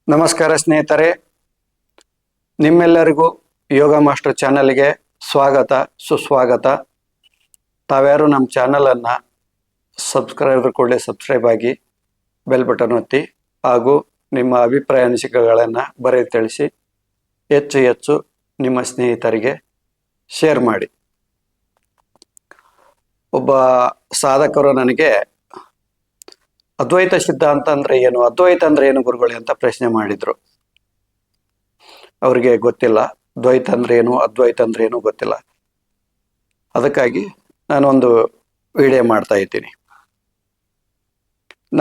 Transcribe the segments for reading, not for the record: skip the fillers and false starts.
ನಮಸ್ಕಾರ ಸ್ನೇಹಿತರೆ, ನಿಮ್ಮೆಲ್ಲರಿಗೂ ಯೋಗ ಮಾಸ್ಟರ್ ಚಾನಲ್ಗೆ ಸ್ವಾಗತ ಸುಸ್ವಾಗತ. ತಾವ್ಯಾರು ನಮ್ಮ ಚಾನಲನ್ನು ಕೂಡಲೇ ಸಬ್ಸ್ಕ್ರೈಬ್ ಆಗಿ ಬೆಲ್ ಬಟನ್ ಒತ್ತಿ ಹಾಗೂ ನಿಮ್ಮ ಅಭಿಪ್ರಾಯ ಅನಿಸಿಕೆಗಳನ್ನು ಬರೆದು ತಿಳಿಸಿ ಹೆಚ್ಚು ಹೆಚ್ಚು ನಿಮ್ಮ ಸ್ನೇಹಿತರಿಗೆ ಶೇರ್ ಮಾಡಿ. ಒಬ್ಬ ಸಾಧಕರು ನನಗೆ ಅದ್ವೈತ ಸಿದ್ಧಾಂತ ಅಂದ್ರೆ ಏನು, ಅದ್ವೈತ ಅಂದ್ರೆ ಏನು ಗುರುಗಳೇ ಅಂತ ಪ್ರಶ್ನೆ ಮಾಡಿದ್ರು. ಅವ್ರಿಗೆ ಗೊತ್ತಿಲ್ಲ ದ್ವೈತ ಅಂದ್ರೆ ಏನು, ಅದ್ವೈತ ಅಂದ್ರೆ ಏನು ಗೊತ್ತಿಲ್ಲ. ಅದಕ್ಕಾಗಿ ನಾನೊಂದು ವಿಡಿಯೋ ಮಾಡ್ತಾ ಇದ್ದೀನಿ.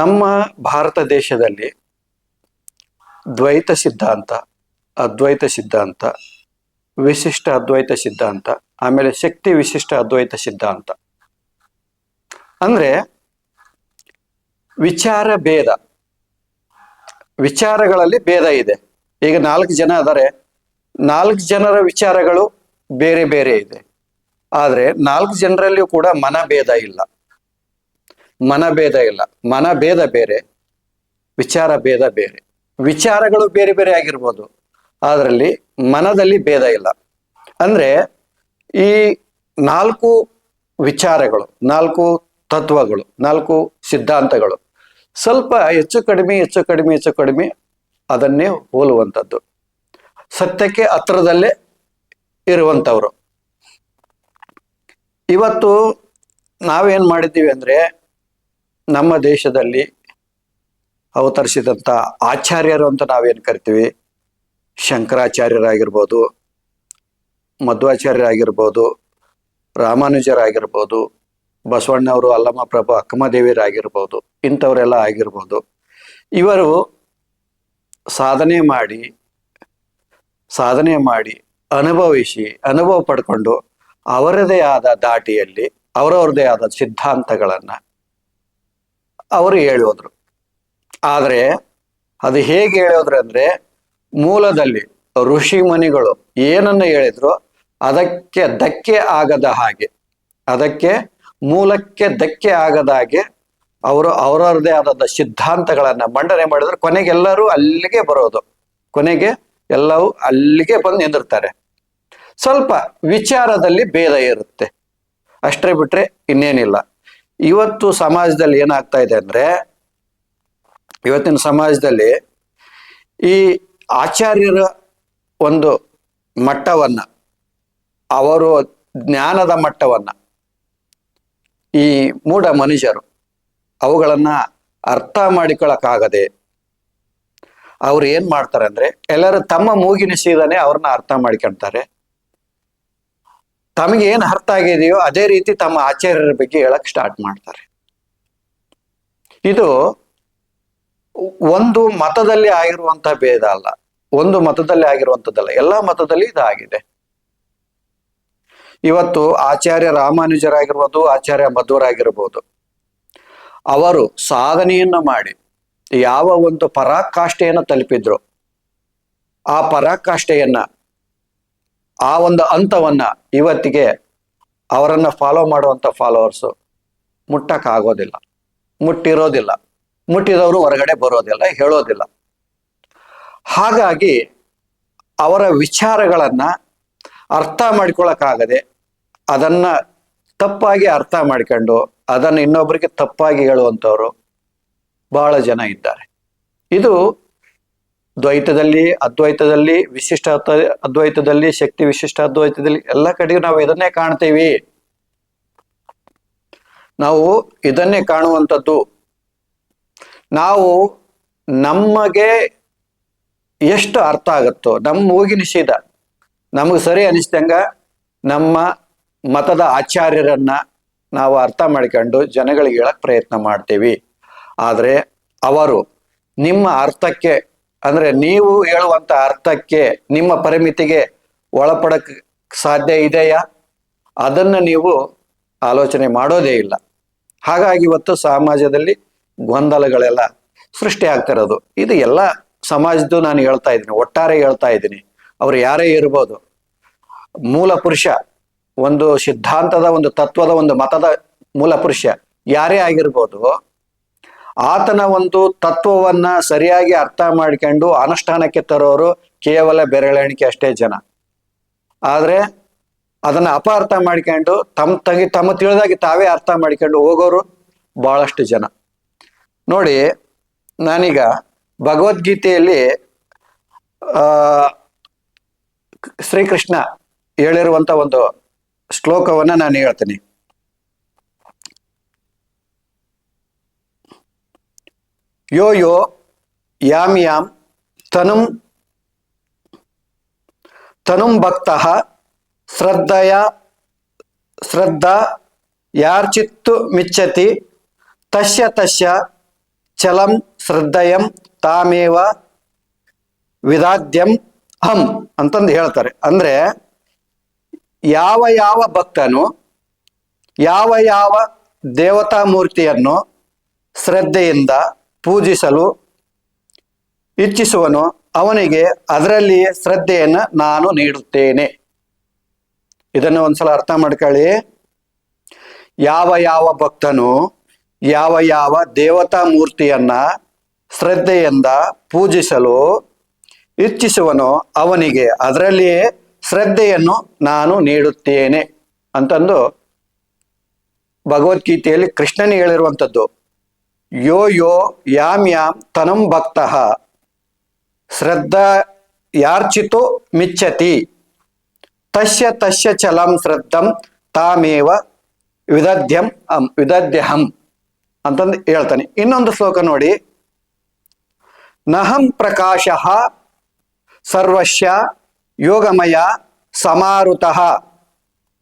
ನಮ್ಮ ಭಾರತ ದೇಶದಲ್ಲಿ ದ್ವೈತ ಸಿದ್ಧಾಂತ, ಅದ್ವೈತ ಸಿದ್ಧಾಂತ, ವಿಶಿಷ್ಟ ಅದ್ವೈತ ಸಿದ್ಧಾಂತ, ಆಮೇಲೆ ಶಕ್ತಿ ವಿಶಿಷ್ಟ ಅದ್ವೈತ ಸಿದ್ಧಾಂತ ಅಂದ್ರೆ ವಿಚಾರ ಭೇದ, ವಿಚಾರಗಳಲ್ಲಿ ಭೇದ ಇದೆ. ಈಗ 4 ಜನ ಆದರೆ 4 ಜನರ ವಿಚಾರಗಳು ಬೇರೆ ಬೇರೆ ಇದೆ. ಆದರೆ 4 ಜನರಲ್ಲಿಯೂ ಕೂಡ ಮನಭೇದ ಇಲ್ಲ. ಮನಭೇದ ಬೇರೆ, ವಿಚಾರ ಭೇದ ಬೇರೆ. ವಿಚಾರಗಳು ಬೇರೆ ಬೇರೆ ಆಗಿರ್ಬೋದು, ಅದರಲ್ಲಿ ಮನದಲ್ಲಿ ಭೇದ ಇಲ್ಲ. ಅಂದ್ರೆ ಈ 4 ವಿಚಾರಗಳು, 4 ತತ್ವಗಳು, 4 ಸಿದ್ಧಾಂತಗಳು ಸ್ವಲ್ಪ ಹೆಚ್ಚು ಕಡಿಮೆ ಅದನ್ನೇ ಹೋಲುವಂಥದ್ದು, ಸತ್ಯಕ್ಕೆ ಹತ್ರದಲ್ಲೇ ಇರುವಂಥವ್ರು. ಇವತ್ತು ನಾವೇನ್ ಮಾಡಿದ್ದೀವಿ ಅಂದ್ರೆ, ನಮ್ಮ ದೇಶದಲ್ಲಿ ಅವತರಿಸಿದಂಥ ಆಚಾರ್ಯರು ಅಂತ ನಾವೇನು ಕರಿತೀವಿ, ಶಂಕರಾಚಾರ್ಯರಾಗಿರ್ಬೋದು, ಮಧ್ವಾಚಾರ್ಯರಾಗಿರ್ಬೋದು, ರಾಮಾನುಜರಾಗಿರ್ಬೋದು, ಬಸವಣ್ಣವರು, ಅಲ್ಲಮ ಪ್ರಭು, ಅಕ್ಕಮದೇವಿಯರಾಗಿರ್ಬೋದು, ಇಂಥವರೆಲ್ಲ ಆಗಿರ್ಬೋದು. ಇವರು ಸಾಧನೆ ಮಾಡಿ ಅನುಭವ ಪಡ್ಕೊಂಡು ಅವರದೇ ಆದ ದಾಟಿಯಲ್ಲಿ ಅವರವ್ರದೇ ಆದ ಸಿದ್ಧಾಂತಗಳನ್ನು ಅವರು ಹೇಳೋದ್ರು. ಆದರೆ ಅದು ಹೇಗೆ ಹೇಳೋದ್ರು ಅಂದ್ರೆ, ಮೂಲದಲ್ಲಿ ಋಷಿ ಮುನಿಗಳು ಏನನ್ನ ಹೇಳಿದ್ರು ಅದಕ್ಕೆ ಧಕ್ಕೆ ಆಗದ ಹಾಗೆ, ಅದಕ್ಕೆ ಮೂಲಕ್ಕೆ ಧಕ್ಕೆ ಆಗದ ಹಾಗೆ ಅವರು ಅವರವ್ರದೇ ಆದ ಸಿದ್ಧಾಂತಗಳನ್ನ ಮಂಡನೆ ಮಾಡಿದ್ರು. ಕೊನೆಗೆ ಎಲ್ಲರೂ ಅಲ್ಲಿಗೆ ಬರೋದು, ಕೊನೆಗೆ ಎಲ್ಲವೂ ಅಲ್ಲಿಗೆ ಬಂದು ನಿಂದಿರ್ತಾರೆ. ಸ್ವಲ್ಪ ವಿಚಾರದಲ್ಲಿ ಭೇದ ಇರುತ್ತೆ, ಅಷ್ಟೇ ಬಿಟ್ರೆ ಇನ್ನೇನಿಲ್ಲ. ಇವತ್ತು ಸಮಾಜದಲ್ಲಿ ಏನಾಗ್ತಾ ಇದೆ ಅಂದ್ರೆ, ಇವತ್ತಿನ ಸಮಾಜದಲ್ಲಿ ಈ ಆಚಾರ್ಯರ ಒಂದು ಮಟ್ಟವನ್ನ, ಅವರು ಜ್ಞಾನದ ಮಟ್ಟವನ್ನ ಈ ಮೂಢ ಮನುಷ್ಯರು ಅವುಗಳನ್ನ ಅರ್ಥ ಮಾಡಿಕೊಳ್ಳಕ್ಕಾಗದೆ ಅವ್ರು ಏನ್ ಮಾಡ್ತಾರೆ ಅಂದ್ರೆ, ಎಲ್ಲರೂ ತಮ್ಮ ಮೂಗಿನ ಸೀದಾನೆ ಅವ್ರನ್ನ ಅರ್ಥ ಮಾಡ್ಕೊಂತಾರೆ. ತಮಗೆ ಏನ್ ಅರ್ಥ ಆಗಿದೆಯೋ ಅದೇ ರೀತಿ ತಮ್ಮ ಆಚಾರ್ಯರ ಬಗ್ಗೆ ಹೇಳಕ್ ಸ್ಟಾರ್ಟ್ ಮಾಡ್ತಾರೆ. ಇದು ಒಂದು ಮತದಲ್ಲಿ ಆಗಿರುವಂತಹ ಭೇದ ಅಲ್ಲ, ಒಂದು ಮತದಲ್ಲಿ ಆಗಿರುವಂಥದ್ದಲ್ಲ, ಎಲ್ಲಾ ಮತದಲ್ಲಿ ಇದಾಗಿದೆ. ಇವತ್ತು ಆಚಾರ್ಯ ರಾಮಾನುಜರಾಗಿರ್ಬೋದು, ಆಚಾರ್ಯ ಮಧ್ವರಾಗಿರ್ಬೋದು, ಅವರು ಸಾಧನೆಯನ್ನು ಮಾಡಿ ಯಾವ ಒಂದು ಪರಾಕಾಷ್ಠೆಯನ್ನು ತಲುಪಿದ್ರು, ಆ ಪರಾಕಾಷ್ಠೆಯನ್ನ, ಆ ಒಂದು ಹಂತವನ್ನ ಇವತ್ತಿಗೆ ಅವರನ್ನ ಫಾಲೋ ಮಾಡುವಂತ ಫಾಲೋವರ್ಸು ಮುಟ್ಟಕ್ಕಾಗೋದಿಲ್ಲ, ಮುಟ್ಟಿರೋದಿಲ್ಲ, ಮುಟ್ಟಿದವರು ಹೊರಗಡೆ ಬರೋದಿಲ್ಲ, ಹೇಳೋದಿಲ್ಲ. ಹಾಗಾಗಿ ಅವರ ವಿಚಾರಗಳನ್ನ ಅರ್ಥ ಮಾಡ್ಕೊಳಕ್ಕಾಗದೆ ಅದನ್ನ ತಪ್ಪಾಗಿ ಅರ್ಥ ಮಾಡ್ಕೊಂಡು ಅದನ್ನು ಇನ್ನೊಬ್ಬರಿಗೆ ತಪ್ಪಾಗಿ ಹೇಳುವಂಥವ್ರು ಬಹಳ ಜನ ಇದ್ದಾರೆ. ಇದು ದ್ವೈತದಲ್ಲಿ, ಅದ್ವೈತದಲ್ಲಿ, ವಿಶಿಷ್ಟ ಅದ್ವೈತದಲ್ಲಿ, ಶಕ್ತಿ ವಿಶಿಷ್ಟ ಅದ್ವೈತದಲ್ಲಿ ಎಲ್ಲ ಕಡೆಗೂ ನಾವು ಇದನ್ನೇ ಕಾಣ್ತೀವಿ. ನಾವು ಇದನ್ನೇ ಕಾಣುವಂಥದ್ದು. ನಾವು ನಮಗೆ ಎಷ್ಟು ಅರ್ಥ ಆಗುತ್ತೋ, ನಮ್ಮ ಮೂಗಿನ ಸೀದ ನಮಗೆ ಸರಿ ಅನಿಸ್ದಂಗ ನಮ್ಮ ಮತದ ಆಚಾರ್ಯರನ್ನ ನಾವು ಅರ್ಥ ಮಾಡ್ಕೊಂಡು ಜನಗಳಿಗೆ ಹೇಳಕ್ ಪ್ರಯತ್ನ ಮಾಡ್ತೀವಿ. ಆದರೆ ಅವರು ನಿಮ್ಮ ಅರ್ಥಕ್ಕೆ, ಅಂದ್ರೆ ನೀವು ಹೇಳುವಂತ ಅರ್ಥಕ್ಕೆ, ನಿಮ್ಮ ಪರಿಮಿತಿಗೆ ಒಳಪಡಕ್ ಸಾಧ್ಯ ಇದೆಯಾ, ಅದನ್ನ ನೀವು ಆಲೋಚನೆ ಮಾಡೋದೇ ಇಲ್ಲ. ಹಾಗಾಗಿ ಇವತ್ತು ಸಮಾಜದಲ್ಲಿ ಗೊಂದಲಗಳೆಲ್ಲ ಸೃಷ್ಟಿ ಆಗ್ತಿರೋದು. ಇದು ಎಲ್ಲ ಸಮಾಜದ್ದು ನಾನು ಹೇಳ್ತಾ ಇದ್ದೀನಿ, ಒಟ್ಟಾರೆ ಹೇಳ್ತಾ ಇದ್ದೀನಿ. ಅವ್ರು ಯಾರೇ ಇರ್ಬೋದು, ಮೂಲ ಪುರುಷ, ಒಂದು ಸಿದ್ಧಾಂತದ, ಒಂದು ತತ್ವದ, ಒಂದು ಮತದ ಮೂಲ ಪುರುಷ ಯಾರೇ ಆಗಿರ್ಬೋದು, ಆತನ ಒಂದು ತತ್ವವನ್ನ ಸರಿಯಾಗಿ ಅರ್ಥ ಮಾಡ್ಕೊಂಡು ಅನುಷ್ಠಾನಕ್ಕೆ ತರೋರು ಕೇವಲ ಬೆರಳೆಣಿಕೆ ಅಷ್ಟೇ ಜನ. ಆದ್ರೆ ಅದನ್ನ ಅಪಾರ್ಥ ಮಾಡ್ಕೊಂಡು ತಮ್ಮ ತಿಳಿದಾಗಿ ತಾವೇ ಅರ್ಥ ಮಾಡ್ಕೊಂಡು ಹೋಗೋರು ಬಹಳಷ್ಟು ಜನ. ನೋಡಿ, ನಾನೀಗ ಭಗವದ್ಗೀತೆಯಲ್ಲಿ ಶ್ರೀಕೃಷ್ಣ ಹೇಳಿರುವಂತ ಒಂದು ಶ್ಲೋಕವನ್ನ ನಾನು ಹೇಳ್ತೀನಿ. ಯೋ ಯೋ ಯಾಮ್ ಯಾಮ್ ತನುಂ ಭಕ್ತಃ ಶ್ರದ್ಧಾ ಯಾರ್ಚಿತ್ತು ಮಿಚ್ಚತಿ ತಸ್ಯ ತಸ್ಯ ಚಲಂ ಶ್ರದ್ಧಯಂ ತಾಮೇವ ವಿದಾದ್ಯಂ ಹಂ ಅಂತಂದು ಹೇಳ್ತಾರೆ. ಅಂದ್ರೆ ಯಾವ ಭಕ್ತನು ಯಾವ ದೇವತಾ ಮೂರ್ತಿಯನ್ನು ಶ್ರದ್ಧೆಯಿಂದ ಪೂಜಿಸಲು ಇಚ್ಛಿಸುವನು ಅವನಿಗೆ ಅದರಲ್ಲಿಯೇ ಶ್ರದ್ಧೆಯನ್ನು ನಾನು ನೀಡುತ್ತೇನೆ. ಇದನ್ನು ಒಂದ್ಸಲ ಅರ್ಥ ಮಾಡ್ಕೊಳ್ಳಿ. ಯಾವ ಭಕ್ತನು ಯಾವ ದೇವತಾ ಮೂರ್ತಿಯನ್ನ ಶ್ರದ್ಧೆಯಿಂದ ಪೂಜಿಸಲು ಇಚ್ಛಿಸುವನೋ ಅವನಿಗೆ ಅದರಲ್ಲಿಯೇ ಶ್ರದ್ಧೆಯನ್ನು ನಾನು ನೀಡುತ್ತೇನೆ ಅಂತಂದು ಭಗವದ್ಗೀತೆಯಲ್ಲಿ ಕೃಷ್ಣನೇ ಹೇಳಿರುವಂಥದ್ದು. ಯೋ ಯೋ ಯಾಮ್ ಯಾಮ್ ತನಂ ಭಕ್ತಃ ಶ್ರದ್ಧಾ ಯಾರ್ಚಿತೋ ಮಿಚ್ಚತಿ ತಸ್ಯ ತಸ್ಯ ಚಲಂ ಶ್ರದ್ಧಂ ತಾಮೇವ ವಿದದ್ಯಹಂ ಅಂತಂದು ಹೇಳ್ತಾನೆ. ಇನ್ನೊಂದು ಶ್ಲೋಕ ನೋಡಿ, ನಹಂ ಪ್ರಕಾಶಃ ಸರ್ವಸ್ಯ ಯೋಗಮಯ ಸಮಾರುತಃ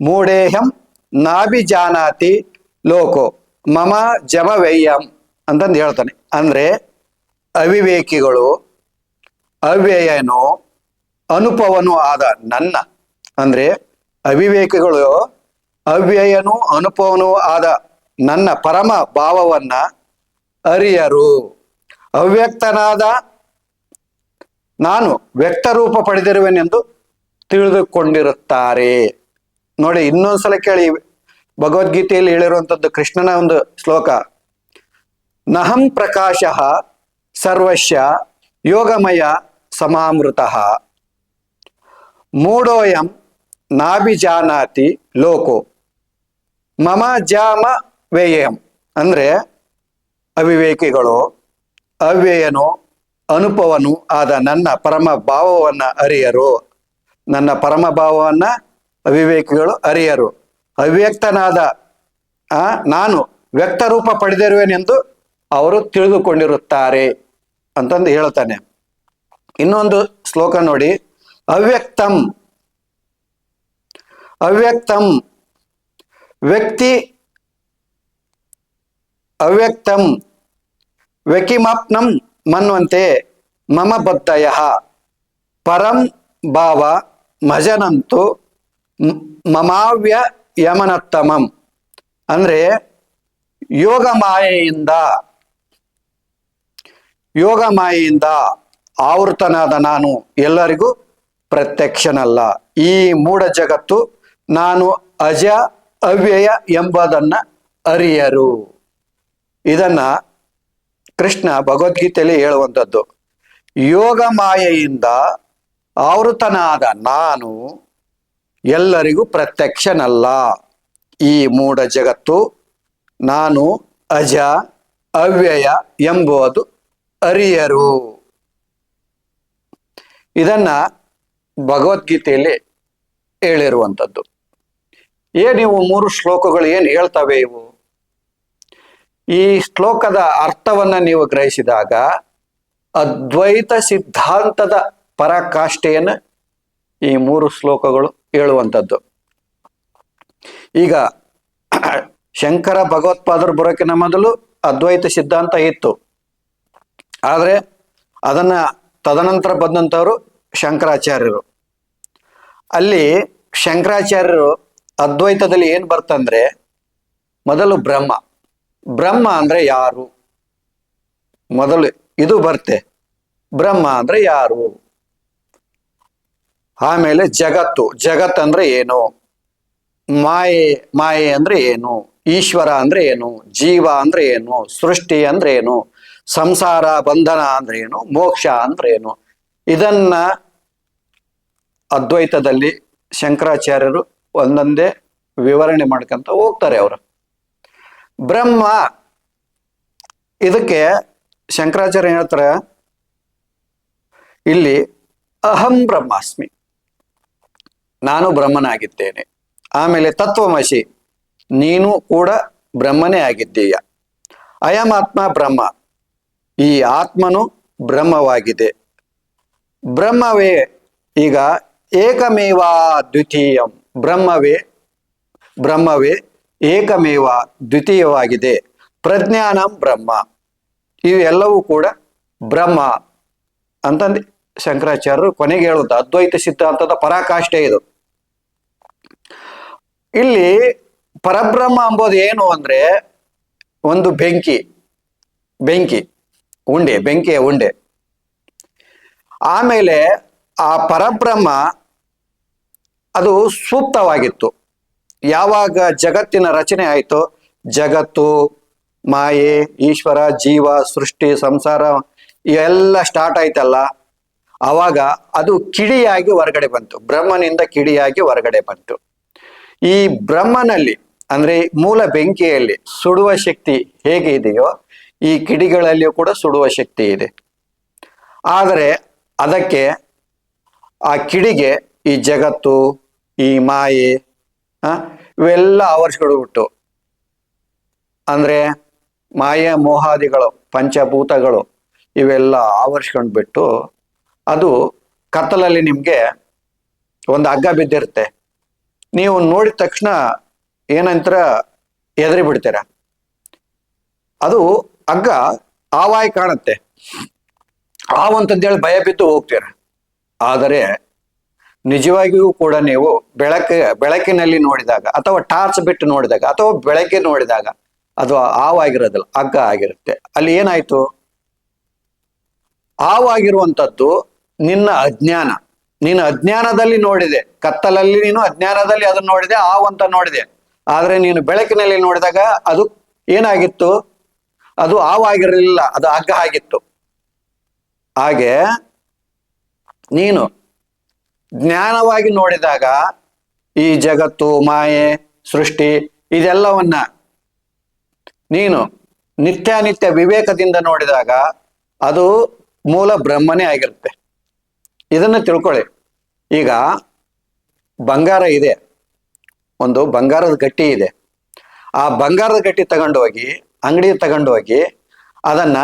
ಮೂಢೇಹಂ ನಾಭಿಜಾನಾತಿ ಲೋಕೋ ಮಮ ಜಮವಯ್ಯಂ ಅಂತಂದು ಹೇಳ್ತಾನೆ. ಅಂದ್ರೆ ಅವಿವೇಕಿಗಳು ಅವ್ಯಯನೋ ಅನುಪವನೂ ಆದ ನನ್ನ, ಅಂದ್ರೆ ಅವಿವೇಕಿಗಳು ಅವ್ಯಯನೂ ಅನುಪವನೂ ಆದ ನನ್ನ ಪರಮ ಭಾವವನ್ನ ಅರಿಯರು. ಅವ್ಯಕ್ತನಾದ ನಾನು ವ್ಯಕ್ತರೂಪ ಪಡೆದಿರುವೆನೆಂದು ತಿಳಿದುಕೊಂಡಿರುತ್ತಾರೆ. ನೋಡಿ, ಇನ್ನೊಂದ್ಸಲ ಕೇಳಿ, ಭಗವದ್ಗೀತೆಯಲ್ಲಿ ಹೇಳಿರುವಂಥದ್ದು ಕೃಷ್ಣನ ಒಂದು ಶ್ಲೋಕ. ನಹಂ ಪ್ರಕಾಶಃ ಸರ್ವಸ್ಯ ಯೋಗಮಯ ಸಮಾಮೃತಃ ಮೂಢೋಯಂ ನಾಭಿಜಾನಾತಿ ಲೋಕೋ ಮಮ ಜಾಮ ವೇಯಂ. ಅಂದ್ರೆ ಅವಿವೇಕಿಗಳು ಅವ್ಯಯನು ಅನುಪವನು ಆದ ನನ್ನ ಪರಮ ಭಾವವನ್ನ ಅರಿಯರು. ನನ್ನ ಪರಮ ಭಾವವನ್ನ ಅವಿವೇಕಿಗಳು ಅರಿಯರು. ಅವ್ಯಕ್ತನಾದ ನಾನು ವ್ಯಕ್ತರೂಪ ಪಡೆದಿರುವೆನೆಂದು ಅವರು ತಿಳಿದುಕೊಂಡಿರುತ್ತಾರೆ ಅಂತಂದು ಹೇಳ್ತಾನೆ. ಇನ್ನೊಂದು ಶ್ಲೋಕ ನೋಡಿ, ಅವ್ಯಕ್ತಂ ವ್ಯಕ್ತಿಮಾಪ್ನಂ ಮನ್ವಂತೆ ಮಮ ಬದ್ಧಯಃ ಪರಂ ಭಾವ ಮಜನಂತು ಮಮಾವ್ಯಯಮನತ್ತಮಂ. ಅಂದ್ರೆ ಯೋಗ ಮಾಯೆಯಿಂದ ಆವೃತನಾದ ನಾನು ಎಲ್ಲರಿಗೂ ಪ್ರತ್ಯಕ್ಷನಲ್ಲ. ಈ ಮೂಢ ಜಗತ್ತು ನಾನು ಅಜ ಅವ್ಯಯ ಎಂಬುದನ್ನ ಅರಿಯರು. ಇದನ್ನ ಕೃಷ್ಣ ಭಗವದ್ಗೀತೆಯಲ್ಲಿ ಹೇಳುವಂಥದ್ದು. ಯೋಗ ಮಾಯೆಯಿಂದ ಆವೃತನಾದ ನಾನು ಎಲ್ಲರಿಗೂ ಪ್ರತ್ಯಕ್ಷನಲ್ಲ. ಈ ಮೂಢ ಜಗತ್ತು ನಾನು ಅಜ ಅವ್ಯಯ ಎಂಬುದು ಅರಿಯರು. ಇದನ್ನ ಭಗವದ್ಗೀತೆಯಲ್ಲಿ ಹೇಳಿರುವಂಥದ್ದು. ಇವು 3 ಶ್ಲೋಕಗಳು ಏನು ಹೇಳ್ತವೆ? ಇವು ಈ ಶ್ಲೋಕದ ಅರ್ಥವನ್ನ ನೀವು ಗ್ರಹಿಸಿದಾಗ ಅದ್ವೈತ ಸಿದ್ಧಾಂತದ ಪರಾಕಾಷ್ಠೆಯನ್ನು ಈ 3 ಶ್ಲೋಕಗಳು ಹೇಳುವಂಥದ್ದು. ಈಗ ಶಂಕರ ಭಗವತ್ಪಾದರು ಬರೋಕಿನ ಮೊದಲು ಅದ್ವೈತ ಸಿದ್ಧಾಂತ ಇತ್ತು. ಆದರೆ ಅದನ್ನ ತದನಂತರ ಬಂದಂಥವರು ಶಂಕರಾಚಾರ್ಯರು. ಅಲ್ಲಿ ಶಂಕರಾಚಾರ್ಯರು ಅದ್ವೈತದಲ್ಲಿ ಏನ್ ಬರ್ತಂದ್ರೆ, ಮೊದಲು ಬ್ರಹ್ಮ ಅಂದ್ರೆ ಯಾರು, ಮೊದಲು ಇದು ಬರ್ತೆ. ಬ್ರಹ್ಮ ಅಂದ್ರೆ ಯಾರು, ಆಮೇಲೆ ಜಗತ್ತು ಅಂದ್ರೆ ಏನು, ಮಾಯೆ ಅಂದ್ರೆ ಏನು, ಈಶ್ವರ ಅಂದ್ರೆ ಏನು, ಜೀವ ಅಂದ್ರೆ ಏನು, ಸೃಷ್ಟಿ ಅಂದ್ರೆ ಏನು, ಸಂಸಾರ ಬಂಧನ ಅಂದ್ರೆ ಏನು, ಮೋಕ್ಷ ಅಂದ್ರೆ ಏನು, ಇದನ್ನ ಅದ್ವೈತದಲ್ಲಿ ಶಂಕರಾಚಾರ್ಯರು ಒಂದೊಂದೇ ವಿವರಣೆ ಮಾಡ್ಕೊಂತ ಹೋಗ್ತಾರೆ ಅವರು. ಬ್ರಹ್ಮ, ಇದಕ್ಕೆ ಶಂಕರಾಚಾರ್ಯ ಹೇಳ್ತಾರೆ ಇಲ್ಲಿ ಅಹಂ ಬ್ರಹ್ಮಾಸ್ಮಿ, ನಾನು ಬ್ರಹ್ಮನಾಗಿದ್ದೇನೆ. ಆಮೇಲೆ ತತ್ವಮಸಿ, ನೀನು ಕೂಡ ಬ್ರಹ್ಮನೇ ಆಗಿದ್ದೀಯ. ಅಯಂ ಆತ್ಮ ಬ್ರಹ್ಮ, ಈ ಆತ್ಮನು ಬ್ರಹ್ಮವಾಗಿದೆ. ಬ್ರಹ್ಮವೇ, ಈಗ ಏಕಮೇವ ದ್ವಿತೀಯಂ, ಬ್ರಹ್ಮವೇ ಏಕಮೇವ ದ್ವಿತೀಯವಾಗಿದೆ. ಪ್ರಜ್ಞಾನಂ ಬ್ರಹ್ಮ, ಇವೆಲ್ಲವೂ ಕೂಡ ಬ್ರಹ್ಮ ಅಂತಂದು ಶಂಕರಾಚಾರ್ಯರು ಕೊನೆಗೆ ಹೇಳುತ್ತೆ. ಅದ್ವೈತ ಸಿದ್ಧಾಂತದ ಪರಾಕಾಷ್ಠೆ ಇದು. ಇಲ್ಲಿ ಪರಬ್ರಹ್ಮ ಎಂಬುದು ಏನು ಅಂದ್ರೆ ಒಂದು ಬೆಂಕಿ ಉಂಡೆ, ಬೆಂಕಿಯ ಉಂಡೆ. ಆಮೇಲೆ ಆ ಪರಬ್ರಹ್ಮ ಅದು ಸೂಕ್ತವಾಗಿತ್ತು. ಯಾವಾಗ ಜಗತ್ತಿನ ರಚನೆ ಆಯಿತು, ಜಗತ್ತು, ಮಾಯೆ, ಈಶ್ವರ, ಜೀವ, ಸೃಷ್ಟಿ, ಸಂಸಾರ ಇವೆಲ್ಲ ಸ್ಟಾರ್ಟ್ ಆಯ್ತಲ್ಲ, ಆವಾಗ ಅದು ಕಿಡಿಯಾಗಿ ಹೊರಗಡೆ ಬಂತು. ಬ್ರಹ್ಮನಿಂದ ಕಿಡಿಯಾಗಿ ಹೊರಗಡೆ ಬಂತು. ಈ ಬ್ರಹ್ಮನಲ್ಲಿ ಅಂದ್ರೆ ಮೂಲ ಬೆಂಕಿಯಲ್ಲಿ ಸುಡುವ ಶಕ್ತಿ ಹೇಗೆ ಇದೆಯೋ, ಈ ಕಿಡಿಗಳಲ್ಲಿಯೂ ಕೂಡ ಸುಡುವ ಶಕ್ತಿ ಇದೆ. ಆದರೆ ಅದಕ್ಕೆ, ಆ ಕಿಡಿಗೆ ಈ ಜಗತ್ತು, ಈ ಮಾಯೆ ಇವೆಲ್ಲ ಆವರಿಸ್ಕೊಳ್ಬಿಟ್ಟು, ಅಂದ್ರೆ ಮಾಯೆ ಮೋಹಾದಿಗಳು, ಪಂಚಭೂತಗಳು ಇವೆಲ್ಲ ಆವರಿಸ್ಕೊಂಡ್ಬಿಟ್ಟು, ಅದು ಕತ್ತಲಲ್ಲಿ ನಿಮ್ಗೆ ಒಂದು ಹಗ್ಗ ಬಿದ್ದಿರುತ್ತೆ. ನೀವು ನೋಡಿದ ತಕ್ಷಣ ಏನಂತರ ಎದರಿ ಬಿಡ್ತೀರ. ಅದು ಹಗ್ಗ ಆವಾಯಿ ಕಾಣುತ್ತೆ, ಆವಂತಂದೇಳಿ ಭಯ ಬಿದ್ದು ಹೋಗ್ತೀರ. ಆದರೆ ನಿಜವಾಗಿಯೂ ಕೂಡ ನೀವು ಬೆಳಕಿನಲ್ಲಿ ನೋಡಿದಾಗ, ಅಥವಾ ಟಾರ್ಚ್ ಬಿಟ್ಟು ನೋಡಿದಾಗ, ಅಥವಾ ಬೆಳಗ್ಗೆ ನೋಡಿದಾಗ ಅದು ಹಾವಾಗಿರೋದಿಲ್ಲ, ಹಗ್ಗ ಆಗಿರುತ್ತೆ. ಅಲ್ಲಿ ಏನಾಯ್ತು, ಹಾವಾಗಿರುವಂಥದ್ದು ನಿನ್ನ ಅಜ್ಞಾನ. ನೀನು ಅಜ್ಞಾನದಲ್ಲಿ ನೋಡಿದೆ, ಕತ್ತಲಲ್ಲಿ ನೀನು ಅಜ್ಞಾನದಲ್ಲಿ ಅದನ್ನು ನೋಡಿದೆ, ಹಾವಂತ ನೋಡಿದೆ. ಆದ್ರೆ ನೀನು ಬೆಳಕಿನಲ್ಲಿ ನೋಡಿದಾಗ ಅದು ಏನಾಗಿತ್ತು, ಅದು ಹಾವಾಗಿರಲಿಲ್ಲ, ಅದು ಹಗ್ಗ ಆಗಿತ್ತು. ಹಾಗೆ ನೀನು ಜ್ಞಾನವಾಗಿ ನೋಡಿದಾಗ ಈ ಜಗತ್ತು, ಮಾಯೆ, ಸೃಷ್ಟಿ ಇದೆಲ್ಲವನ್ನ ನೀನು ನಿತ್ಯಾನಿತ್ಯ ವಿವೇಕದಿಂದ ನೋಡಿದಾಗ ಅದು ಮೂಲ ಬ್ರಹ್ಮನೇ ಆಗಿರುತ್ತೆ. ಇದನ್ನು ತಿಳ್ಕೊಳ್ಳಿ. ಈಗ ಬಂಗಾರ ಇದೆ, ಒಂದು ಬಂಗಾರದ ಗಟ್ಟಿ ಇದೆ. ಆ ಬಂಗಾರದ ಗಟ್ಟಿ ತಗೊಂಡೋಗಿ ಅಂಗಡಿ ತಗೊಂಡೋಗಿ ಅದನ್ನ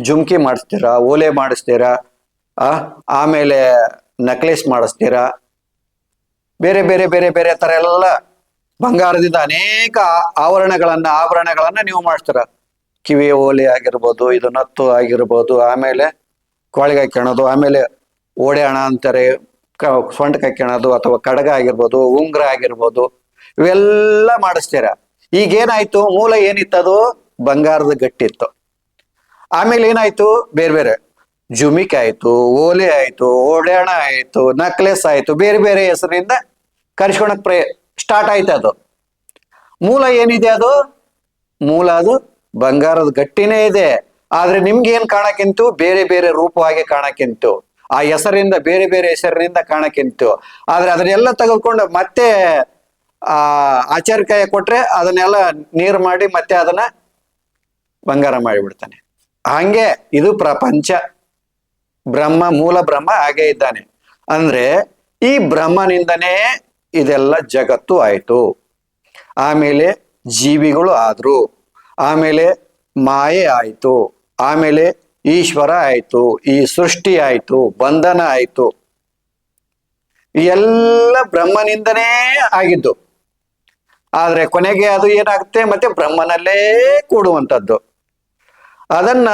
ಜುಮ್ಕಿ ಮಾಡಿಸ್ತೀರಾ, ಓಲೆ ಮಾಡಿಸ್ತೀರಾ, ಆಮೇಲೆ ನೆಕ್ಲೆಸ್ ಮಾಡಿಸ್ತೀರಾ, ಬೇರೆ ಬೇರೆ ಬೇರೆ ಬೇರೆ ತರ ಎಲ್ಲ ಬಂಗಾರದಿಂದ ಅನೇಕ ಆಭರಣಗಳನ್ನ ನೀವು ಮಾಡ್ತೀರ. ಕಿವಿಯ ಓಲೆ ಆಗಿರ್ಬೋದು, ಇದು ನತ್ತು ಆಗಿರ್ಬೋದು, ಆಮೇಲೆ ಕೊಳೆಗೆ ಹಾಕ್ಯಣೋದು, ಆಮೇಲೆ ಓಡೆ ಹಣ ಅಂತಾರೆ, ಸೊಂಟಕ್ಕೆ ಹಾಕ್ಯಣೋದು, ಅಥವಾ ಕಡಗ ಆಗಿರ್ಬೋದು, ಉಂಗ್ರ ಆಗಿರ್ಬೋದು, ಇವೆಲ್ಲ ಮಾಡಿಸ್ತೀರ. ಈಗೇನಾಯ್ತು, ಮೂಲ ಏನಿತ್ತದು ಬಂಗಾರದ ಗಟ್ಟಿತ್ತು. ಆಮೇಲೆ ಏನಾಯ್ತು, ಬೇರೆ ಬೇರೆ ಜುಮಿಕ್ ಆಯ್ತು, ಓಲೆ ಆಯ್ತು, ಓಡೆಹಣ ಆಯ್ತು, ನಕ್ಲೆಸ್ ಆಯ್ತು, ಬೇರೆ ಬೇರೆ ಹೆಸರಿನಿಂದ ಕರ್ಸ್ಕೊಳಕ್ ಸ್ಟಾರ್ಟ್ ಆಯ್ತು. ಅದು ಮೂಲ ಏನಿದೆ, ಅದು ಮೂಲ ಅದು ಬಂಗಾರದ ಗಟ್ಟಿನೇ ಇದೆ. ಆದ್ರೆ ನಿಮ್ಗೆ ಏನ್ ಕಾಣಕ್ಕಿಂತು ಬೇರೆ ಬೇರೆ ರೂಪವಾಗಿ ಕಾಣಕ್ಕಿಂತು, ಆ ಹೆಸರಿಂದ ಬೇರೆ ಬೇರೆ ಹೆಸರಿನಿಂದ ಕಾಣಕ್ಕಿಂತು. ಆದ್ರೆ ಅದನ್ನೆಲ್ಲ ತೆಗೆದುಕೊಂಡು ಮತ್ತೆ ಆಚಾರ್ಯ ಕೈ ಕೊಟ್ರೆ ಅದನ್ನೆಲ್ಲ ನೀರು ಮಾಡಿ ಮತ್ತೆ ಅದನ್ನ ಬಂಗಾರ ಮಾಡಿಬಿಡ್ತಾನೆ. ಹಂಗೆ ಇದು ಪ್ರಪಂಚ. ಮೂಲ ಬ್ರಹ್ಮ ಹಾಗೆ ಇದ್ದಾನೆ. ಅಂದ್ರೆ ಈ ಬ್ರಹ್ಮನಿಂದನೇ ಇದೆಲ್ಲ ಜಗತ್ತು ಆಯ್ತು. ಆಮೇಲೆ ಜೀವಿಗಳು ಆದ್ರು, ಆಮೇಲೆ ಮಾಯೆ ಆಯ್ತು, ಆಮೇಲೆ ಈಶ್ವರ ಆಯ್ತು, ಈ ಸೃಷ್ಟಿ ಆಯ್ತು, ಬಂಧನ ಆಯ್ತು. ಎಲ್ಲ ಬ್ರಹ್ಮನಿಂದನೇ ಆಗಿದ್ದು. ಆದ್ರೆ ಕೊನೆಗೆ ಅದು ಏನಾಗುತ್ತೆ, ಮತ್ತೆ ಬ್ರಹ್ಮನಲ್ಲೇ ಕೂಡುವಂಥದ್ದು. ಅದನ್ನ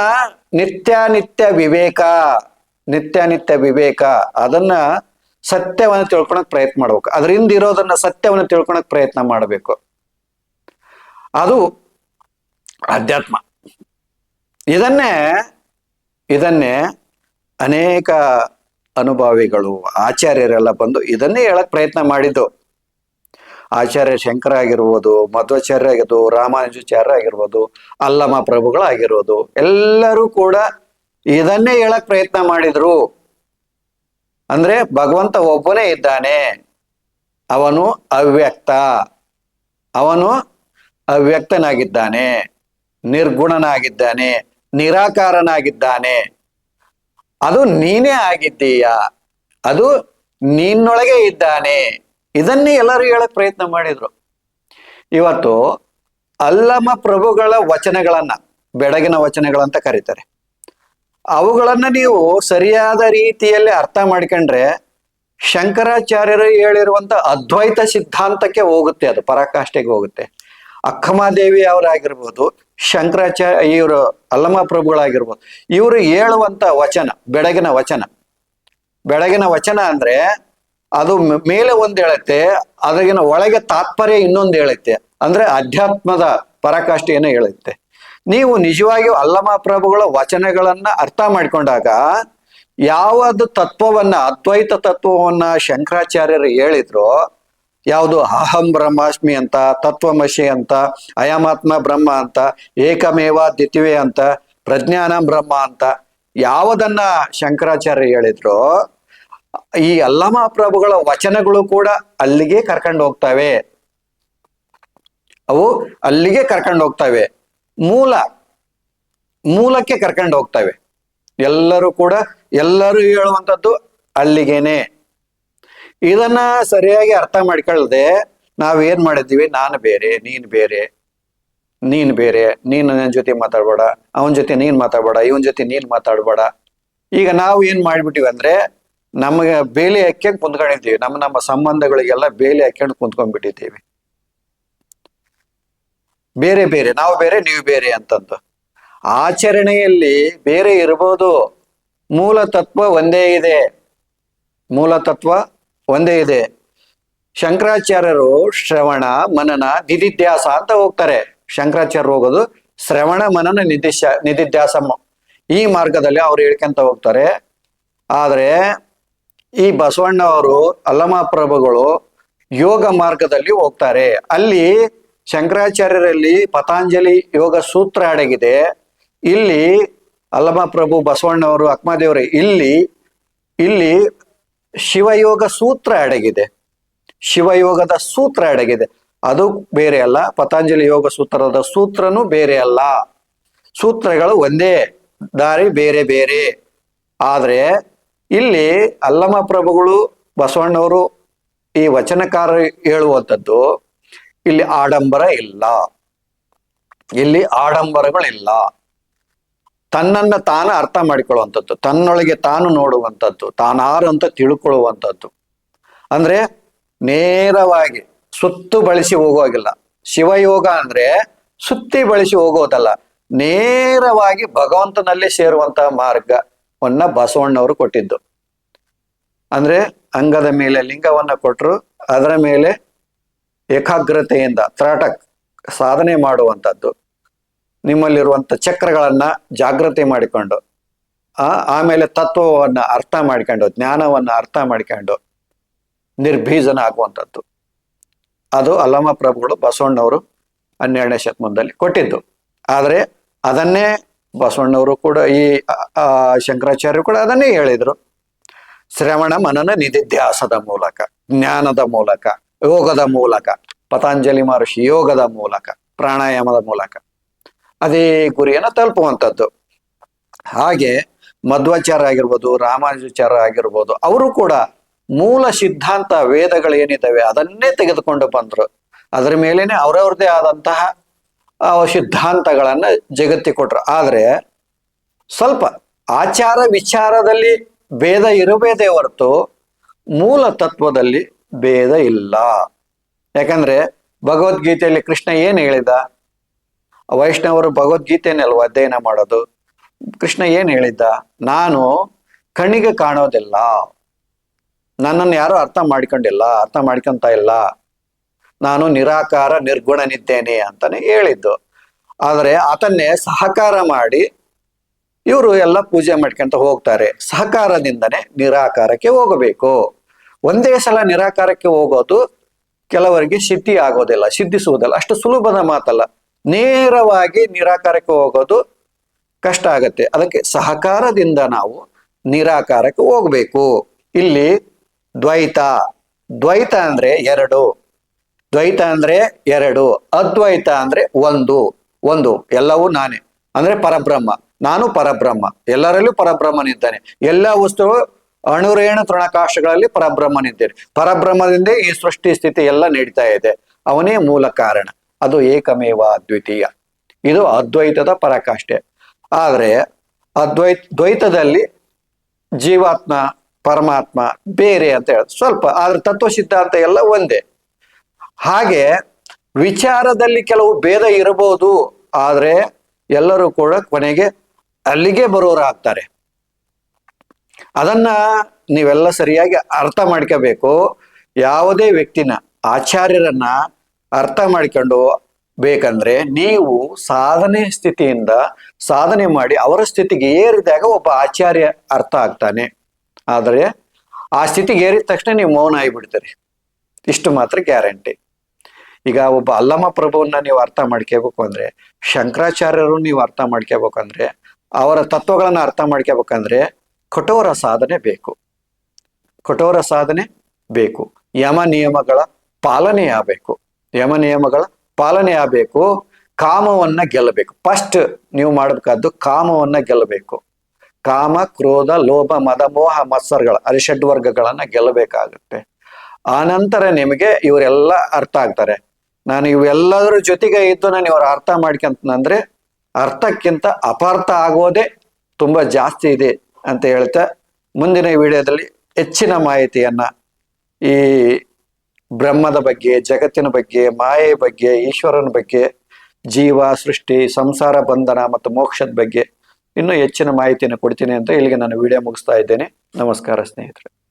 ನಿತ್ಯ ವಿವೇಕ ಅದನ್ನ ಸತ್ಯವನ್ನು ತಿಳ್ಕೊಳಕ್ ಪ್ರಯತ್ನ ಮಾಡ್ಬೇಕು. ಅದರಿಂದ ಇರೋದನ್ನ ಸತ್ಯವನ್ನು ತಿಳ್ಕೊಳಕ್ ಪ್ರಯತ್ನ ಮಾಡಬೇಕು. ಅದು ಅಧ್ಯಾತ್ಮ. ಇದನ್ನೇ ಅನೇಕ ಅನುಭವಿಗಳು, ಆಚಾರ್ಯರೆಲ್ಲ ಬಂದು ಇದನ್ನೇ ಹೇಳಕ್ ಪ್ರಯತ್ನ ಮಾಡಿದ್ದು. ಆಚಾರ್ಯ ಶಂಕರ ಆಗಿರ್ಬೋದು, ಮಧ್ವಾಚಾರ್ಯ ಆಗಿರ್ಬೋದು, ರಾಮಾನುಜಾಚಾರ್ಯ ಆಗಿರ್ಬೋದು, ಅಲ್ಲಮ ಪ್ರಭುಗಳಾಗಿರ್ಬೋದು, ಎಲ್ಲರೂ ಕೂಡ ಇದನ್ನೇ ಹೇಳಕ್ ಪ್ರಯತ್ನ ಮಾಡಿದ್ರು. ಅಂದ್ರೆ ಭಗವಂತ ಒಬ್ಬನೇ ಇದ್ದಾನೆ, ಅವನು ಅವ್ಯಕ್ತ, ಅವನು ಅವ್ಯಕ್ತನಾಗಿದ್ದಾನೆ, ನಿರ್ಗುಣನಾಗಿದ್ದಾನೆ, ನಿರಾಕಾರನಾಗಿದ್ದಾನೆ. ಅದು ನೀನೇ ಆಗಿದ್ದೀಯ, ಅದು ನಿನ್ನೊಳಗೆ ಇದ್ದಾನೆ. ಇದನ್ನೇ ಎಲ್ಲರೂ ಹೇಳಕ್ ಪ್ರಯತ್ನ ಮಾಡಿದ್ರು. ಇವತ್ತು ಅಲ್ಲಮ ಪ್ರಭುಗಳ ವಚನಗಳನ್ನ ಬೆಳಗಿನ ವಚನಗಳಂತ ಕರೀತಾರೆ. ಅವುಗಳನ್ನ ನೀವು ಸರಿಯಾದ ರೀತಿಯಲ್ಲಿ ಅರ್ಥ ಮಾಡ್ಕೊಂಡ್ರೆ ಶಂಕರಾಚಾರ್ಯರು ಹೇಳಿರುವಂತ ಅದ್ವೈತ ಸಿದ್ಧಾಂತಕ್ಕೆ ಹೋಗುತ್ತೆ, ಅದು ಪರಾಕಾಷ್ಠೆಗೆ ಹೋಗುತ್ತೆ. ಅಕ್ಕಮಹಾದೇವಿ ಅವರಾಗಿರ್ಬೋದು, ಶಂಕರಾಚಾರ್ಯ ಇವರು ಅಲ್ಲಮ ಪ್ರಭುಗಳಾಗಿರ್ಬೋದು, ಇವರು ಹೇಳುವಂತ ವಚನ ಬೆಳಗಿನ ವಚನ. ಬೆಳಗಿನ ವಚನ ಅಂದ್ರೆ ಅದು ಮೇಲೆ ಒಂದ್ ಹೇಳುತ್ತೆ, ಅದ್ರಾಗಿನ ಒಳಗೆ ತಾತ್ಪರ್ಯ ಇನ್ನೊಂದು ಹೇಳುತ್ತೆ. ಅಂದ್ರೆ ಅಧ್ಯಾತ್ಮದ ಪರಾಕಾಷ್ಠೆಯನ್ನು ಹೇಳುತ್ತೆ. ನೀವು ನಿಜವಾಗಿಯೂ ಅಲ್ಲಮ ಪ್ರಭುಗಳ ವಚನಗಳನ್ನ ಅರ್ಥ ಮಾಡ್ಕೊಂಡಾಗ ಯಾವುದು ತತ್ವವನ್ನ, ಅದ್ವೈತ ತತ್ವವನ್ನ ಶಂಕರಾಚಾರ್ಯರು ಹೇಳಿದ್ರು, ಯಾವುದು ಅಹಂ ಬ್ರಹ್ಮಾಸ್ಮಿ ಅಂತ, ತತ್ವಮಸಿ ಅಂತ, ಅಯಮಾತ್ಮ ಬ್ರಹ್ಮ ಅಂತ, ಏಕಮೇವ ದ್ವಿತೀಯ ಅಂತ, ಪ್ರಜ್ಞಾನ ಬ್ರಹ್ಮ ಅಂತ ಯಾವುದನ್ನ ಶಂಕರಾಚಾರ್ಯ ಹೇಳಿದ್ರು, ಈ ಅಲ್ಲಮ ಪ್ರಭುಗಳ ವಚನಗಳು ಕೂಡ ಅಲ್ಲಿಗೆ ಕರ್ಕೊಂಡು ಹೋಗ್ತವೆ. ಅವು ಅಲ್ಲಿಗೆ ಕರ್ಕೊಂಡು ಹೋಗ್ತವೆ, ಮೂಲಕ್ಕೆ ಕರ್ಕೊಂಡು ಹೋಗ್ತವೆ. ಎಲ್ಲರೂ ಕೂಡ ಎಲ್ಲರೂ ಹೇಳುವಂಥದ್ದು ಅಲ್ಲಿಗೇನೆ. ಇದನ್ನ ಸರಿಯಾಗಿ ಅರ್ಥ ಮಾಡ್ಕೊಳ್ಳದೆ ನಾವೇನ್ ಮಾಡಿದ್ದೀವಿ, ನಾನು ಬೇರೆ ನೀನ್ ಬೇರೆ, ನೀನ್ ಬೇರೆ, ನೀನು ನನ್ನ ಜೊತೆ ಮಾತಾಡ್ಬೇಡ, ಅವನ ಜೊತೆ ನೀನ್ ಮಾತಾಡ್ಬೇಡ, ಇವನ್ ಜೊತೆ ನೀನ್ ಮಾತಾಡ್ಬೇಡ. ಈಗ ನಾವು ಏನ್ ಮಾಡ್ಬಿಟ್ಟಿವಿ ಅಂದ್ರೆ ನಮಗೆ ಬೇಲಿ ಹಾಕ್ಯಂಡ್ ಕುಂತ್ಕೊಂಡಿದ್ದೀವಿ, ನಮ್ಮ ಸಂಬಂಧಗಳಿಗೆಲ್ಲ ಬೇಲಿ ಹಾಕ್ಯಂಡು ಕುಂತ್ಕೊಂಡ್ಬಿಟ್ಟಿದ್ದೀವಿ. ಬೇರೆ ಬೇರೆ, ನಾವು ಬೇರೆ ನೀವು ಬೇರೆ ಅಂತಂದು. ಆಚರಣೆಯಲ್ಲಿ ಬೇರೆ ಇರ್ಬೋದು, ಮೂಲ ತತ್ವ ಒಂದೇ ಇದೆ, ಮೂಲ ತತ್ವ ಒಂದೇ ಇದೆ. ಶಂಕರಾಚಾರ್ಯರು ಶ್ರವಣ ಮನನ ನಿಧಿಧ್ಯಾಸ ಅಂತ ಹೋಗ್ತಾರೆ. ಶಂಕರಾಚಾರ್ಯರು ಹೋಗೋದು ಶ್ರವಣ ಮನನ ನಿಧಿಧ್ಯಾಸ ಈ ಮಾರ್ಗದಲ್ಲಿ ಅವ್ರು ಹೇಳ್ಕೊಂತ ಹೋಗ್ತಾರೆ. ಆದ್ರೆ ಈ ಬಸವಣ್ಣವರು ಅಲ್ಲಮ ಪ್ರಭುಗಳು ಯೋಗ ಮಾರ್ಗದಲ್ಲಿ ಹೋಗ್ತಾರೆ. ಅಲ್ಲಿ ಶಂಕರಾಚಾರ್ಯರಲ್ಲಿ ಪತಾಂಜಲಿ ಯೋಗ ಸೂತ್ರ ಅಡಗಿದೆ, ಇಲ್ಲಿ ಅಲ್ಲಮ ಪ್ರಭು ಬಸವಣ್ಣವರು ಅಕ್ಕಮಹಾದೇವರು ಇಲ್ಲಿ ಶಿವಯೋಗ ಸೂತ್ರ ಅಡಗಿದೆ, ಶಿವಯೋಗದ ಸೂತ್ರ ಅಡಗಿದೆ. ಅದು ಬೇರೆ ಅಲ್ಲ, ಪತಾಂಜಲಿ ಯೋಗ ಸೂತ್ರದ ಸೂತ್ರನೂ ಬೇರೆ ಅಲ್ಲ. ಸೂತ್ರಗಳು ಒಂದೇ, ದಾರಿ ಬೇರೆ ಬೇರೆ. ಆದ್ರೆ ಇಲ್ಲಿ ಅಲ್ಲಮ ಪ್ರಭುಗಳು ಬಸವಣ್ಣವರು ಈ ವಚನಕಾರ ಹೇಳುವಂಥದ್ದು, ಇಲ್ಲಿ ಆಡಂಬರ ಇಲ್ಲ, ಇಲ್ಲಿ ಆಡಂಬರಗಳಿಲ್ಲ. ತನ್ನನ್ನ ತಾನು ಅರ್ಥ ಮಾಡಿಕೊಳ್ಳುವಂಥದ್ದು, ತನ್ನೊಳಗೆ ತಾನು ನೋಡುವಂಥದ್ದು, ತಾನಾರು ಅಂತ ತಿಳ್ಕೊಳ್ಳುವಂಥದ್ದು. ಅಂದ್ರೆ ನೇರವಾಗಿ ಸುತ್ತು ಬಳಸಿ ಹೋಗೋಗಿಲ್ಲ. ಶಿವಯೋಗ ಅಂದ್ರೆ ಸುತ್ತಿ ಬಳಸಿ ಹೋಗೋದಲ್ಲ, ನೇರವಾಗಿ ಭಗವಂತನಲ್ಲಿ ಸೇರುವಂತಹ ಮಾರ್ಗವನ್ನ ಬಸವಣ್ಣವರು ಕೊಟ್ಟಿದ್ದು. ಅಂದ್ರೆ ಅಂಗದ ಮೇಲೆ ಲಿಂಗವನ್ನ ಕೊಟ್ಟರು, ಅದರ ಮೇಲೆ ಏಕಾಗ್ರತೆಯಿಂದ ತ್ರಾಟಕ್ ಸಾಧನೆ ಮಾಡುವಂಥದ್ದು, ನಿಮ್ಮಲ್ಲಿರುವಂಥ ಚಕ್ರಗಳನ್ನ ಜಾಗೃತಿ ಮಾಡಿಕೊಂಡು ಆಮೇಲೆ ತತ್ವವನ್ನ ಅರ್ಥ ಮಾಡ್ಕೊಂಡು, ಜ್ಞಾನವನ್ನ ಅರ್ಥ ಮಾಡ್ಕೊಂಡು ನಿರ್ಬೀಜನ ಆಗುವಂಥದ್ದು. ಅದು ಅಲ್ಲಮ ಪ್ರಭುಗಳು ಬಸವಣ್ಣವರು 12ನೇ ಶತಮಾನದಲ್ಲಿ ಕೊಟ್ಟಿದ್ದು. ಆದ್ರೆ ಅದನ್ನೇ ಬಸವಣ್ಣವರು ಕೂಡ ಈ ಶಂಕರಾಚಾರ್ಯರು ಕೂಡ ಅದನ್ನೇ ಹೇಳಿದ್ರು. ಶ್ರವಣ ಮನನ ನಿಧಿಧ್ಯಾಸದ ಮೂಲಕ, ಜ್ಞಾನದ ಮೂಲಕ, ಯೋಗದ ಮೂಲಕ, ಪತಾಂಜಲಿ ಮಹರ್ಷಿ ಯೋಗದ ಮೂಲಕ, ಪ್ರಾಣಾಯಾಮದ ಮೂಲಕ ಅದೇ ಗುರಿಯನ್ನು ತಲುಪುವಂಥದ್ದು. ಹಾಗೆ ಮಧ್ವಾಚಾರ್ಯ ಆಗಿರ್ಬೋದು, ರಾಮಾನುಜಾಚಾರ್ಯ ಆಗಿರ್ಬೋದು, ಅವರು ಕೂಡ ಮೂಲ ಸಿದ್ಧಾಂತ ವೇದಗಳು ಏನಿದ್ದಾವೆ ಅದನ್ನೇ ತೆಗೆದುಕೊಂಡು ಬಂದ್ರು. ಅದರ ಮೇಲೇನೆ ಅವರವ್ರದೇ ಆದಂತಹ ಸಿದ್ಧಾಂತಗಳನ್ನ ಜಗತ್ತಿಗೆ ಕೊಟ್ರು. ಆದ್ರೆ ಸ್ವಲ್ಪ ಆಚಾರ ವಿಚಾರದಲ್ಲಿ ಭೇದ ಇರಬೇಕೇ ಹೊರತು ಮೂಲ ತತ್ವದಲ್ಲಿ ಭೇದ ಇಲ್ಲ. ಯಾಕಂದ್ರೆ ಭಗವದ್ಗೀತೆಯಲ್ಲಿ ಕೃಷ್ಣ ಏನ್ ಹೇಳಿದ, ವೈಷ್ಣವರು ಭಗವದ್ಗೀತೆಯನ್ನಲ್ವ ಅಧ್ಯಯನ ಮಾಡೋದು. ಕೃಷ್ಣ ಏನ್ ಹೇಳಿದ್ದ, ನಾನು ಕಣ್ಣಿಗೆ ಕಾಣೋದಿಲ್ಲ, ನನ್ನನ್ನು ಯಾರು ಅರ್ಥ ಮಾಡ್ಕೊಂತ ಇಲ್ಲ, ನಾನು ನಿರಾಕಾರ ನಿರ್ಗುಣನಿದ್ದೇನೆ ಅಂತಾನೆ ಹೇಳಿದ್ದು. ಆದ್ರೆ ಆತನ್ನೇ ಸಹಕಾರ ಮಾಡಿ ಇವರು ಎಲ್ಲ ಪೂಜೆ ಮಾಡ್ಕೊಂತ ಹೋಗ್ತಾರೆ. ಸಹಕಾರದಿಂದನೇ ನಿರಾಕಾರಕ್ಕೆ ಹೋಗಬೇಕು. ಒಂದೇ ಸಲ ನಿರಾಕಾರಕ್ಕೆ ಹೋಗೋದು ಕೆಲವರಿಗೆ ಸಿದ್ಧಿ ಆಗೋದಿಲ್ಲ, ಸಿದ್ಧಿಸುವುದಿಲ್ಲ. ಅಷ್ಟು ಸುಲಭದ ಮಾತಲ್ಲ. ನೇರವಾಗಿ ನಿರಾಕಾರಕ್ಕೆ ಹೋಗೋದು ಕಷ್ಟ ಆಗತ್ತೆ. ಅದಕ್ಕೆ ಸಹಕಾರದಿಂದ ನಾವು ನಿರಾಕಾರಕ್ಕೆ ಹೋಗ್ಬೇಕು. ಇಲ್ಲಿ ದ್ವೈತ, ದ್ವೈತ ಅಂದ್ರೆ ಎರಡು, ದ್ವೈತ ಅಂದ್ರೆ ಎರಡು, ಅದ್ವೈತ ಅಂದ್ರೆ ಒಂದು. ಒಂದು ಎಲ್ಲವೂ ನಾನೇ ಅಂದ್ರೆ ಪರಬ್ರಹ್ಮ, ನಾನು ಪರಬ್ರಹ್ಮ, ಎಲ್ಲರಲ್ಲೂ ಪರಬ್ರಹ್ಮನಿದ್ದಾನೆ. ಎಲ್ಲ ವಸ್ತು ಅಣುರೇಣು ತೃಣಕಾಶಗಳಲ್ಲಿ ಪರಬ್ರಹ್ಮನಿದ್ದೇನೆ. ಪರಬ್ರಹ್ಮದಿಂದ ಈ ಸೃಷ್ಟಿ ಸ್ಥಿತಿ ಎಲ್ಲ ನಡೀತಾ ಇದೆ. ಅವನೇ ಮೂಲ ಕಾರಣ. ಅದು ಏಕಮೇವ ಅದ್ವಿತೀಯ. ಇದು ಅದ್ವೈತದ ಪರಾಕಾಷ್ಠೆ. ಆದ್ರೆ ದ್ವೈತದಲ್ಲಿ ಜೀವಾತ್ಮ ಪರಮಾತ್ಮ ಬೇರೆ ಅಂತ ಹೇಳ ಸ್ವಲ್ಪ, ಆದ್ರೆ ತತ್ವ ಸಿದ್ಧಾಂತ ಎಲ್ಲ ಒಂದೇ. ಹಾಗೆ ವಿಚಾರದಲ್ಲಿ ಕೆಲವು ಭೇದ ಇರಬಹುದು, ಆದ್ರೆ ಎಲ್ಲರೂ ಕೂಡ ಕೊನೆಗೆ ಅಲ್ಲಿಗೆ ಬರೋರಾಗ್ತಾರೆ. ಅದನ್ನ ನೀವೆಲ್ಲ ಸರಿಯಾಗಿ ಅರ್ಥ ಮಾಡ್ಕೋಬೇಕು. ಯಾವುದೇ ವ್ಯಕ್ತಿನ, ಆಚಾರ್ಯರನ್ನ ಅರ್ಥ ಮಾಡ್ಕೊಂಡು ಬೇಕಂದ್ರೆ ನೀವು ಸಾಧನೆ ಸ್ಥಿತಿಯಿಂದ ಸಾಧನೆ ಮಾಡಿ ಅವರ ಸ್ಥಿತಿಗೆ ಏರಿದಾಗ ಒಬ್ಬ ಆಚಾರ್ಯ ಅರ್ಥ ಆಗ್ತಾನೆ. ಆದರೆ ಆ ಸ್ಥಿತಿಗೆ ಏರಿದ ತಕ್ಷಣ ನೀವು ಮೌನ ಆಗಿಬಿಡ್ತೀರಿ. ಇಷ್ಟು ಮಾತ್ರ ಗ್ಯಾರಂಟಿ. ಈಗ ಒಬ್ಬ ಅಲ್ಲಮ ಪ್ರಭುವನ್ನ ನೀವು ಅರ್ಥ ಮಾಡ್ಕೋಬೇಕು ಅಂದ್ರೆ, ಶಂಕರಾಚಾರ್ಯರು ನೀವು ಅರ್ಥ ಮಾಡ್ಕೋಬೇಕಂದ್ರೆ, ಅವರ ತತ್ವಗಳನ್ನ ಅರ್ಥ ಮಾಡ್ಕೋಬೇಕಂದ್ರೆ ಕಠೋರ ಸಾಧನೆ ಬೇಕು. ಕಠೋರ ಸಾಧನೆ ಬೇಕು. ಯಮ ನಿಯಮಗಳ ಪಾಲನೆ ಆಗಬೇಕು. ಯಮ ನಿಯಮಗಳ ಪಾಲನೆ ಆಗಬೇಕು. ಕಾಮವನ್ನ ಗೆಲ್ಲಬೇಕು. ಫಸ್ಟ್ ನೀವು ಮಾಡಬೇಕಾದ್ದು ಕಾಮವನ್ನ ಗೆಲ್ಲಬೇಕು. ಕಾಮ, ಕ್ರೋಧ, ಲೋಭ, ಮದ, ಮೋಹ, ಮತ್ಸರಗಳ ಅರಿಷಡ್ವರ್ಗಗಳನ್ನ ಗೆಲ್ಲಬೇಕಾಗುತ್ತೆ. ಆನಂತರ ನಿಮಗೆ ಇವರೆಲ್ಲ ಅರ್ಥ ಆಗ್ತಾರೆ. ನಾನು ಇವೆಲ್ಲದರ ಜೊತೆಗೆ ಇದ್ದು ನಾನು ಇವ್ರ ಅರ್ಥ ಮಾಡ್ಕೊಂತಂದ್ರೆ ಅರ್ಥಕ್ಕಿಂತ ಅಪಾರ್ಥ ಆಗೋದೇ ತುಂಬಾ ಜಾಸ್ತಿ ಇದೆ ಅಂತ ಹೇಳ್ತಾ, ಮುಂದಿನ ವಿಡಿಯೋದಲ್ಲಿ ಹೆಚ್ಚಿನ ಮಾಹಿತಿಯನ್ನ ಈ ಬ್ರಹ್ಮದ ಬಗ್ಗೆ, ಜಗತ್ತಿನ ಬಗ್ಗೆ, ಮಾಯೆ ಬಗ್ಗೆ, ಈಶ್ವರನ ಬಗ್ಗೆ, ಜೀವ, ಸೃಷ್ಟಿ, ಸಂಸಾರ ಬಂಧನ ಮತ್ತು ಮೋಕ್ಷದ ಬಗ್ಗೆ ಇನ್ನೂ ಹೆಚ್ಚಿನ ಮಾಹಿತಿಯನ್ನು ಕೊಡ್ತೀನಿ ಅಂತ ಇಲ್ಲಿಗೆ ನಾನು ವಿಡಿಯೋ ಮುಗಿಸ್ತಾ ಇದ್ದೇನೆ. ನಮಸ್ಕಾರ ಸ್ನೇಹಿತರೆ.